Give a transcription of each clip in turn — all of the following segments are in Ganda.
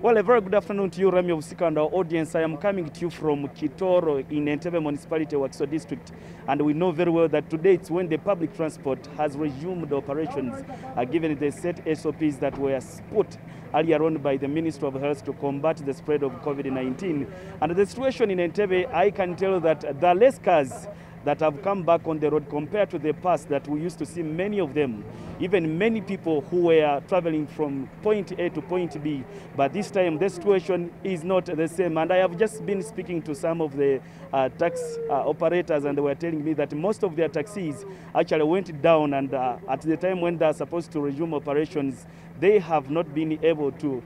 Well, a very good afternoon to you, Remy Obusika, and our audience. I am coming to you from Kitoro in Entebbe Municipality, Wakiso District, and we know very well that today it's when the public transport has resumed operations, given the set SOPs that were put earlier on by the Ministry of Health to combat the spread of COVID-19. And the situation in Entebbe, I can tell that there are less cars that have come back on the road compared to the past that we used to see many of them, even many people who were traveling from point A to point B. But this time the situation is not the same. And I have just been speaking to some of the taxi operators, and they were telling me that most of their taxis actually went down, and at the time when they are supposed to resume operations, they have not been able to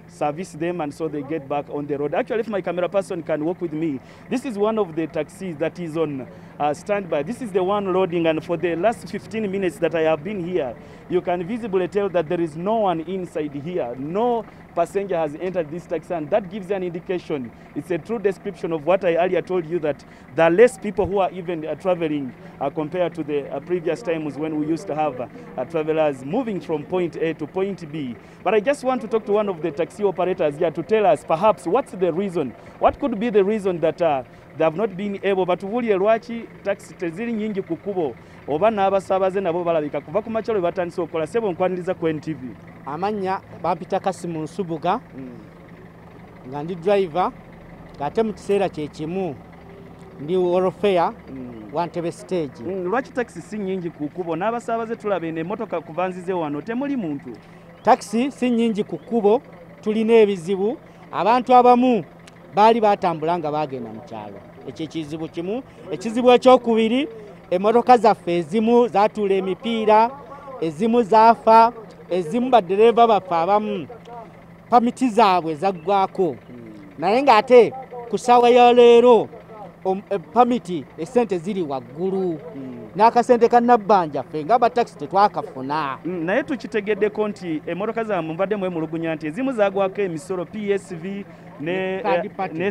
service them, and so they get back on the road. Actually, if my camera person can walk with me, this is one of the taxis that is on standby. This is the one loading, and for the last 15 minutes that I have been here, you can visibly tell that there is no one inside here. No passenger has entered this taxi, and that gives an indication. It's a true description of what I earlier told you, that there are less people who are even traveling compared to the previous times when we used to have travelers moving from point A to point B. But I just want to talk to one of the taxi operators here to tell us perhaps what's the reason, what could be the reason that they have not been able. But wuli lwaki taxi teziri nyingi kukubo oba n'abasaabaze nabo balabika kuva ku makyalo batandise okola. Sebo nkwaniriza ku NTV. Amanya bampita Kasimu Nsubuga nga ndi driver ng'ate mu kiseera kye kimu ndi Orofea wa Entebbe stage. Lwaki taxi si nyingi kukubo n'abasaabaze tulaba emmotoka kuvanzize wano temuli muntu? Taxi si nyingi ku kkubo, tulina ebizibu. Abantu abamu baali batambula nga bagenda mu kyalo. Ekyo ekizibu kimu. Ekizibu ekyokubiri, emmotoka zaffe ezimu zaatuula emipiira, ezimu zaafa, ezimu baddereeva baffe abamu pamiti zaabwe zaggwako. Naye ng'ate ku ssaawa ya leero pamiti essente ziri waggulu. N'akasente ka nabbanja ffe nga bataxi tetwakafuna. Naye tukitegeddeko nti emmotoka zammwe mubaddemu emulugunya nti ezimu zaagwako emisolo PSV ne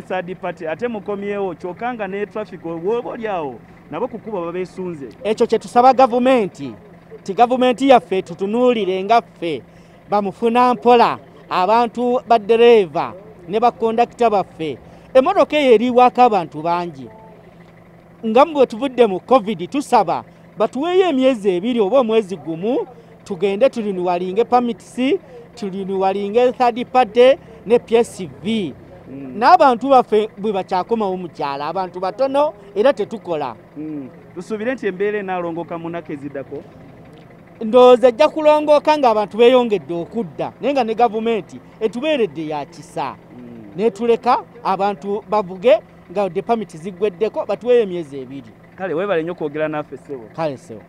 third party, ate mukomyewo kyokka nga ne traffic oba olyawo nabo ku kkubo babeesunze. Ekyo kye tusaba gavumenti, ti gavumenti yaffe tutunuulire nga ffe bamufuna mpola abantu baddereeva ne bakondakita baffe. Emmotoka eyo eriwako abantu bangi. Nga bwe tuvudde mu COVID, tusaba batuweeyo emyezi 2 oba omwezi gumu tugende tulinuwalinge permits, tulinuwalinge third party ne PSV. N'abantu baffe bwe bakyakomawo mu kyalo, abantu batono era tetukola. Tusuubire nti embeera enaalongoka mu nnaku eziddako? Ndowooza ejja kulongooka ng'abantu beeyongedde okudda, naye nga ne gavumenti etubeeredde ya kisa. Netuleka abantu bavuge nga de permit ziggweddeko batuweeyo emyezi 2. Kale weebale nnyo kwogera naffe ssebo. Kale ssebo.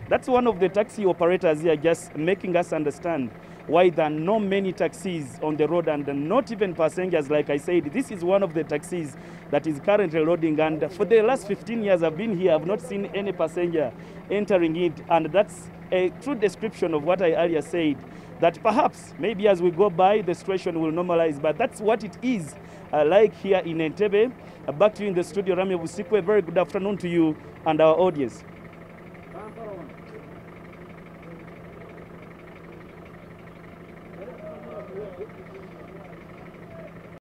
That's one of the taxi operators here just making us understand why there are not many taxis on the road, and not even passengers. Like I said, this is one of the taxis that is currently loading, and for the last 15 years I've been here, I've not seen any passenger entering it, and that's a true description of what I earlier said, that perhaps maybe as we go by the situation will normalize, but that's what it is like here in Entebbe. Back to you in the studio, Remy Obusika. A very good afternoon to you and our audience.